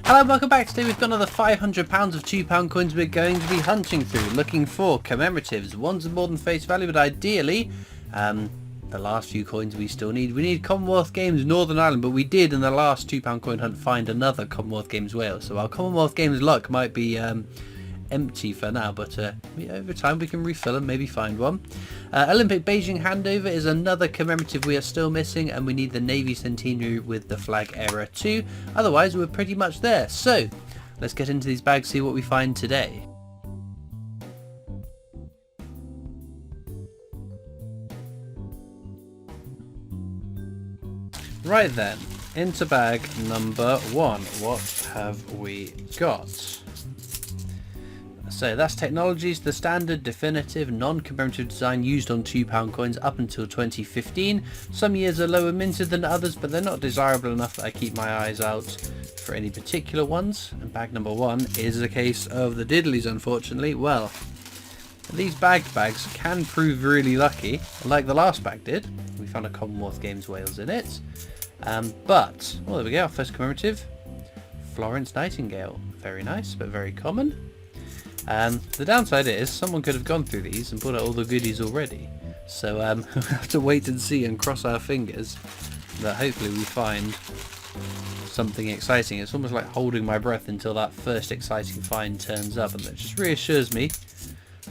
Hello and welcome back. Today we've got another £500 of £2 coins we're going to be hunting through, looking for commemoratives, ones of more than face value, but ideally, the last few coins we still need. We need Commonwealth Games Northern Ireland, but we did in the last £2 coin hunt find another Commonwealth Games Wales, so our Commonwealth Games luck might be empty for now, but over time we can refill and maybe find one. Olympic Beijing Handover is another commemorative we are still missing, and we need the Navy Centenary with the flag era too. Otherwise we're pretty much there, so let's get into these bags, see what we find today. Right then, into bag number 1. What have we got? So that's technologies, the standard, definitive, non-commemorative design used on £2 coins up until 2015. Some years are lower minted than others, but they're not desirable enough that I keep my eyes out for any particular ones. And bag number 1 is a case of the diddlies, unfortunately. Well, these bagged bags can prove really lucky, like the last bag did. We found a Commonwealth Games Wales in it. But, well, there we go, our first commemorative. Florence Nightingale. Very nice, but very common. The downside is someone could have gone through these and put out all the goodies already. So we'll have to wait and see and cross our fingers that hopefully we find something exciting. It's almost like holding my breath until that first exciting find turns up, and that just reassures me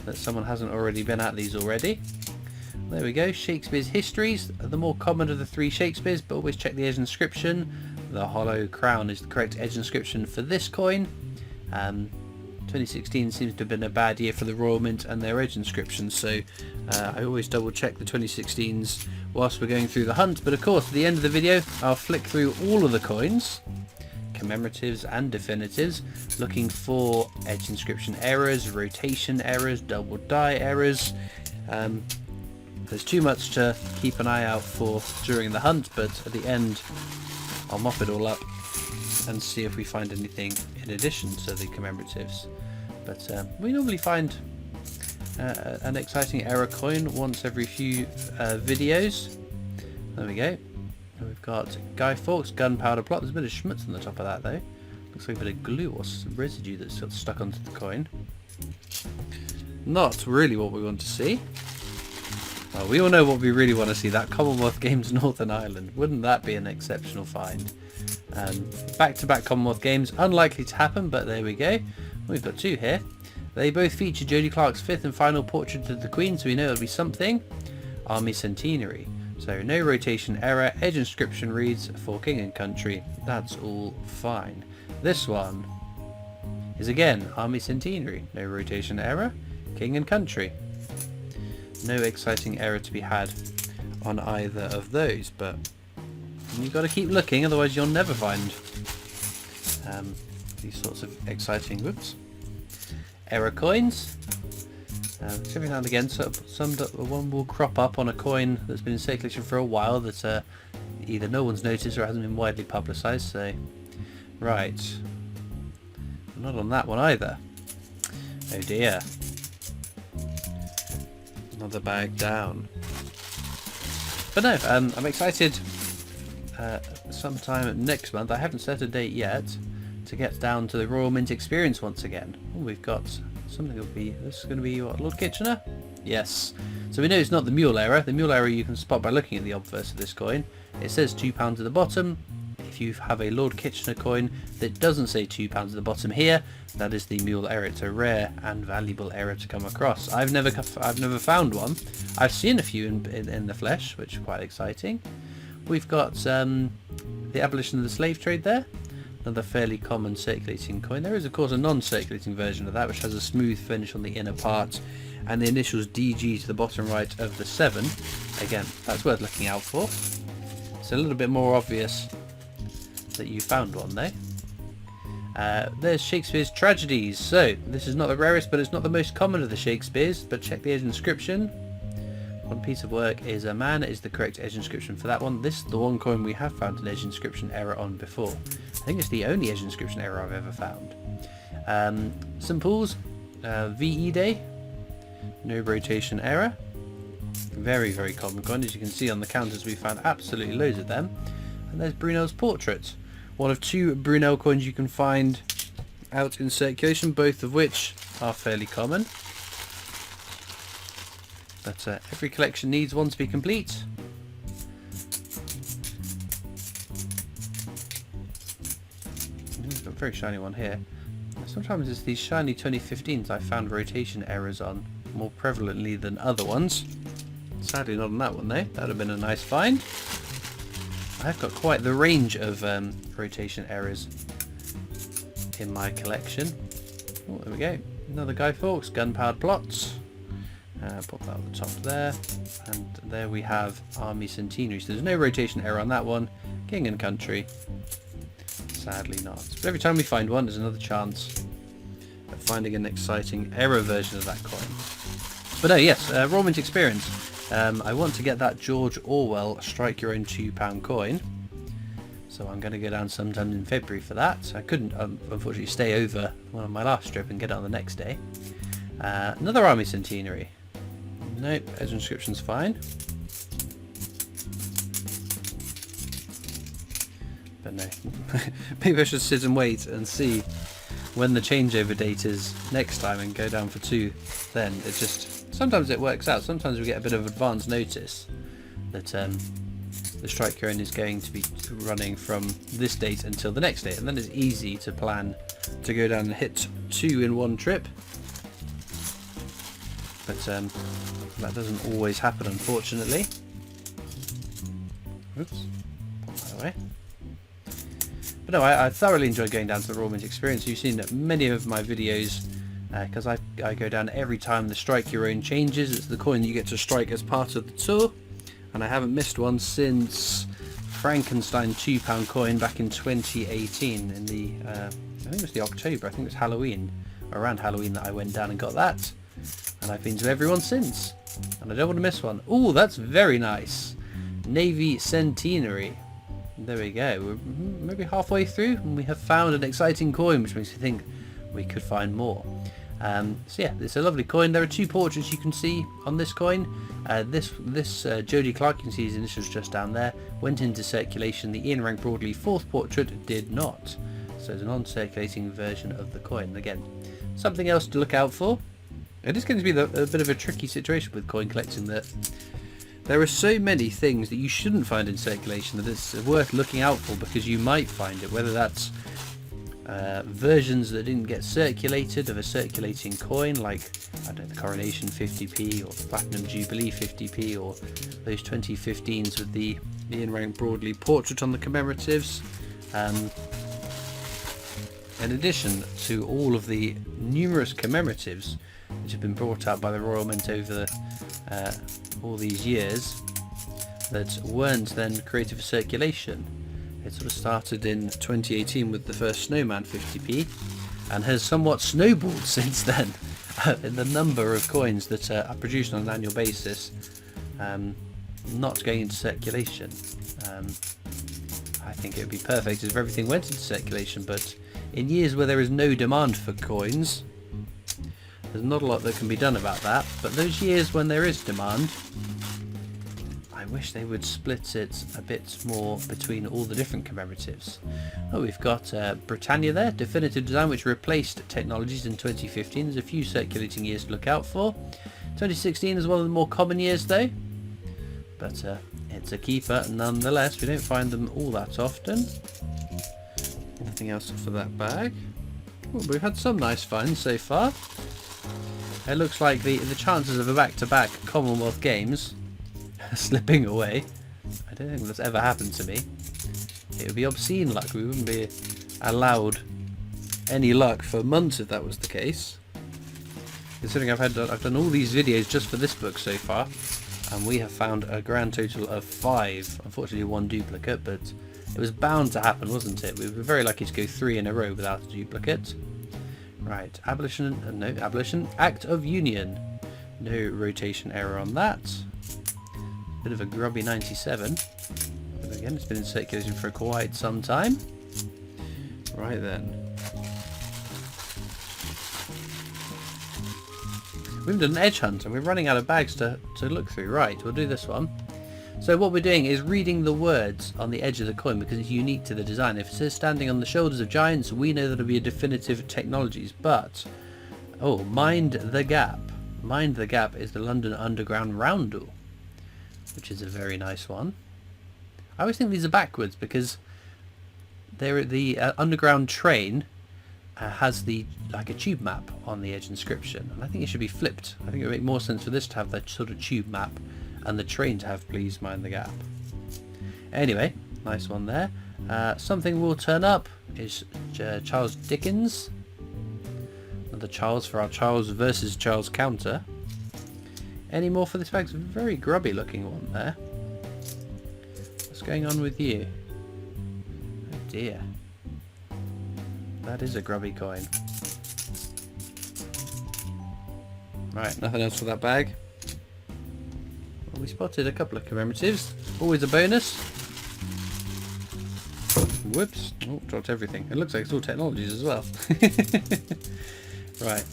that someone hasn't already been at these already. There we go, Shakespeare's Histories, the more common of the 3 Shakespeares, but always check the edge inscription. The hollow crown is the correct edge inscription for this coin. 2016 seems to have been a bad year for the Royal Mint and their edge inscriptions, so I always double check the 2016s whilst we're going through the hunt. But of course at the end of the video I'll flick through all of the coins, commemoratives and definitives, looking for edge inscription errors, rotation errors, double die errors. There's too much to keep an eye out for during the hunt, but at the end I'll mop it all up and see if we find anything in addition to the commemoratives. But we normally find an exciting error coin once every few videos. There we go. We've got Guy Fawkes Gunpowder Plot. There's a bit of schmutz on the top of that though. Looks like a bit of glue or residue that's got stuck onto the coin. Not really what we want to see. Well, we all know what we really want to see, that Commonwealth Games Northern Ireland. Wouldn't that be an exceptional find? Back-to-back Commonwealth Games, unlikely to happen, but there we go. We've got 2 here. They both feature Jodie Clark's 5th and final portrait of the Queen, so we know it'll be something. Army Centenary. So no rotation error, edge inscription reads for King and Country. That's all fine. This one is again Army Centenary. No rotation error, King and Country. No exciting error to be had on either of those, but you've got to keep looking, otherwise you'll never find these sorts of exciting error coins. Every now and again one will crop up on a coin that's been in circulation for a while that either no one's noticed or hasn't been widely publicised. So right, not on that one either. Oh dear. Another bag down. But no, I'm excited sometime next month, I haven't set a date yet, to get down to the Royal Mint experience once again. Oh, we've got something this is going to be what, Lord Kitchener? Yes. So we know it's not the mule error. The mule error you can spot by looking at the obverse of this coin. It says £2 at the bottom. If you have a Lord Kitchener coin that doesn't say £2 at the bottom here, that is the mule error. It's a rare and valuable error to come across. I've never found one. I've seen a few in the flesh, which are quite exciting. We've got the abolition of the slave trade there. Another fairly common circulating coin. There is of course a non-circulating version of that which has a smooth finish on the inner part and the initials DG to the bottom right of the 7. Again, that's worth looking out for. It's a little bit more obvious that you found one though. There's Shakespeare's Tragedies. So this is not the rarest, but it's not the most common of the Shakespeares, but check the edge inscription. One piece of work is a man is the correct edge inscription for that one. This is the one coin we have found an edge inscription error on before. I think it's the only edge inscription error I've ever found. St Paul's VE Day, no rotation error. Very, very common coin. As you can see on the counters, we found absolutely loads of them. And there's Brunel's portrait. one of 2 Brunel coins you can find out in circulation, both of which are fairly common. But every collection needs one to be complete. We've got a very shiny one here. Sometimes it's these shiny 2015s I found rotation errors on more prevalently than other ones. Sadly not on that one though. That would have been a nice find. I've got quite the range of rotation errors in my collection. Oh, there we go. Another Guy Fawkes, gun-powered plots. Pop that on the top there. And there we have Army Centenary. So there's no rotation error on that one. King and Country. Sadly not. But every time we find one, there's another chance of finding an exciting error version of that coin. But no, yes, Royal Mint Experience. I want to get that George Orwell strike your own £2 coin. So I'm going to go down sometime in February for that. I couldn't unfortunately stay over one of my last trip and get it on the next day. Another Army Centenary. Nope, as inscription's fine. But no, maybe I should sit and wait and see when the changeover date is next time and go down for 2 then. It just, sometimes it works out. Sometimes we get a bit of advance notice that the strike your own is going to be running from this date until the next date, and then it's easy to plan to go down and hit 2 in one trip. But that doesn't always happen, unfortunately. Oops, put that away. But no, I thoroughly enjoyed going down to the Royal Mint Experience. You've seen many of my videos because I go down every time the strike your own changes. It's the coin that you get to strike as part of the tour, and I haven't missed one since Frankenstein £2 coin back in 2018 in the I think it was the October, I think it was Halloween, around Halloween that I went down and got that, and I've been to everyone since and I don't want to miss one. Oh, that's very nice. Navy Centenary. There we go. We're maybe halfway through and we have found an exciting coin, which makes me think we could find more. So yeah, it's a lovely coin. There are 2 portraits you can see on this coin. This Jody Clark, you can see his initials just down there, went into circulation. The Ian Rank Broadley 4th portrait did not. So it's a non-circulating version of the coin. Again, something else to look out for. It is going to be a bit of a tricky situation with coin collecting, that there are so many things that you shouldn't find in circulation that it's worth looking out for, because you might find it, whether that's versions that didn't get circulated of a circulating coin, like I don't know, the Coronation 50p or the Platinum Jubilee 50p, or those 2015s with the Ian Rank Broadley portrait on the commemoratives. In addition to all of the numerous commemoratives which have been brought out by the Royal Mint over all these years that weren't then created for circulation. It sort of started in 2018 with the first Snowman 50p and has somewhat snowballed since then in the number of coins that are produced on an annual basis not going into circulation. I think it would be perfect if everything went into circulation, but in years where there is no demand for coins, there's not a lot that can be done about that. But those years when there is demand, I wish they would split it a bit more between all the different commemoratives. Oh, we've got Britannia there, definitive design, which replaced technologies in 2015. There's a few circulating years to look out for. 2016 is one of the more common years though, but it's a keeper nonetheless. We don't find them all that often. Anything else for that bag? Well, we've had some nice finds so far. It looks like the chances of a back-to-back Commonwealth Games slipping away. I don't think that's ever happened to me. It would be obscene luck. We wouldn't be allowed any luck for months if that was the case. Considering I've done all these videos just for this book so far, and we have found a grand total of 5. Unfortunately 1 duplicate, but it was bound to happen, wasn't it? We were very lucky to go 3 in a row without a duplicate. Right, abolition, Act of Union. No rotation error on that. Bit of a grubby 97. But again, it's been in circulation for quite some time. Right then. We've done an edge hunt and we're running out of bags to look through. Right, we'll do this one. So what we're doing is reading the words on the edge of the coin because it's unique to the design. If it says standing on the shoulders of giants, we know that it'll be a definitive technologies. But, oh, mind the gap. Mind the gap is the London Underground roundel, which is a very nice one. I always think these are backwards because they're the underground train has like a tube map on the edge inscription, and I think it should be flipped. I think it would make more sense for this to have that sort of tube map and the train to have please mind the gap. Anyway, nice one there. Something will turn up is Charles Dickens. Another Charles for our Charles versus Charles counter. Any more for this bag? It's a very grubby looking one there. What's going on with you? Oh dear. That is a grubby coin. Right, nothing else for that bag. Well, we spotted a couple of commemoratives. Always a bonus. Whoops. Oh, dropped everything. It looks like it's all technologies as well. Right.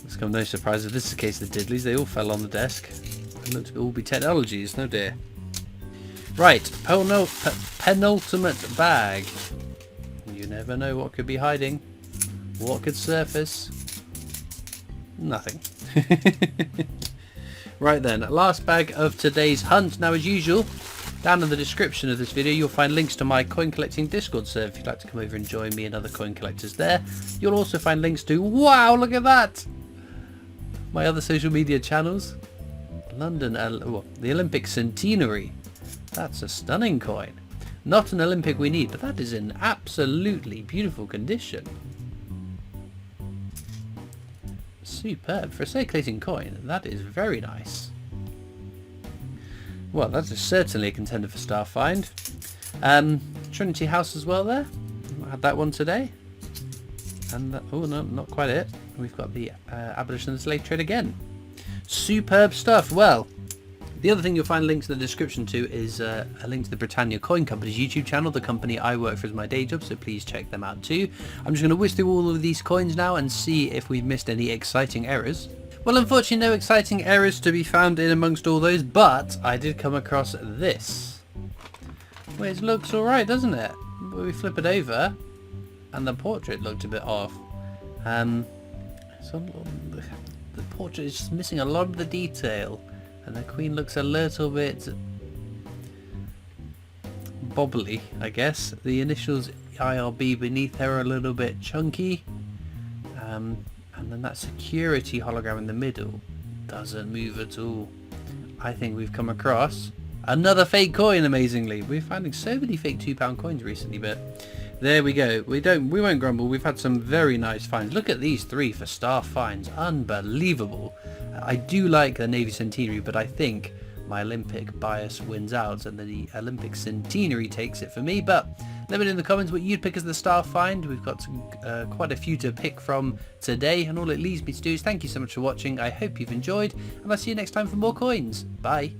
It's come no surprise if this is the case of the Diddleys. They all fell on the desk. It looked to all be technologies. No dear. Right. Penultimate bag. You never know what could be hiding. What could surface? Nothing. Right then, last bag of today's hunt. Now as usual, down in the description of this video you'll find links to my coin collecting Discord server if you'd like to come over and join me and other coin collectors there. You'll also find links to, wow, look at that! My other social media channels. London, the Olympic Centenary. That's a stunning coin. Not an Olympic we need, but that is in absolutely beautiful condition. Superb. For a circulating coin, that is very nice. Well, that is certainly a contender for Star Find. Trinity House as well there. I had that one today. And oh no, not quite it. We've got the abolition of the slave trade again. Superb stuff. Well, the other thing you'll find links in the description to is a link to the Britannia Coin Company's YouTube channel, the company I work for as my day job, so please check them out too. I'm just going to whiz through all of these coins now and see if we've missed any exciting errors. Well, unfortunately no exciting errors to be found in amongst all those, but I did come across this. Well, it looks alright, doesn't it? But we flip it over and the portrait looked a bit off. So the portrait is just missing a lot of the detail. And the Queen looks a little bit bobbly, I guess. The initials IRB beneath her are a little bit chunky. And then that security hologram in the middle doesn't move at all. I think we've come across another fake coin, amazingly. We're finding so many fake £2 coins recently, but there we go. We won't grumble. We've had some very nice finds. Look at these three for Star Finds. Unbelievable. I do like the Navy Centenary, but I think my Olympic bias wins out and the Olympic Centenary takes it for me. But let me know in the comments what you'd pick as the Star Find. We've got quite a few to pick from today, and all it leaves me to do is thank you so much for watching. I hope you've enjoyed, and I'll see you next time for more coins. Bye.